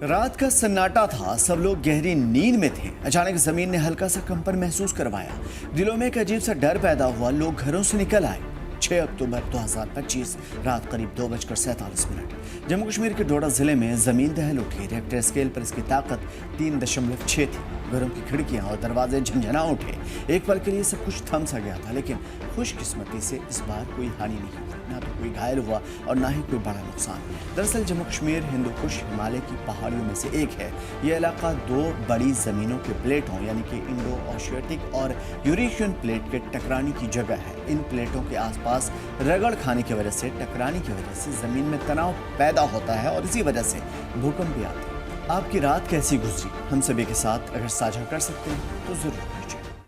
रात का सन्नाटा था। सब लोग गहरी नींद में थे। अचानक जमीन ने हल्का सा कंपन महसूस करवाया। दिलों में एक अजीब सा डर पैदा हुआ। लोग घरों से निकल आए। 6 अक्टूबर 2025 रात करीब 2:47। जम्मू कश्मीर के डोडा जिले में जमीन दहल उठी। रिएक्टर स्केल पर इसकी ताकत 3.6 थी। घरों की खिड़कियां और दरवाजे झंझना उठे। एक पल के लिए सब कुछ थम सा गया था, लेकिन खुशकिस्मती से इस बार कोई हानि नहीं हुई। ना तो कोई घायल हुआ और ना ही कोई बड़ा नुकसान। दरअसल जम्मू कश्मीर हिंदू कुश हिमालय की पहाड़ियों में से एक है। यह इलाका दो बड़ी जमीनों के प्लेटों यानी कि इंडो एशियाटिक और यूरेशियन प्लेट के टकराने की जगह है। इन प्लेटों के आसपास रगड़ खाने की वजह से, टकराने की वजह से जमीन में तनाव पैदा होता है और इसी वजह से भूकंप भी आते हैं। आपकी रात कैसी गुजरी हम सभी के साथ अगर साझा कर सकते हैं तो जरूर।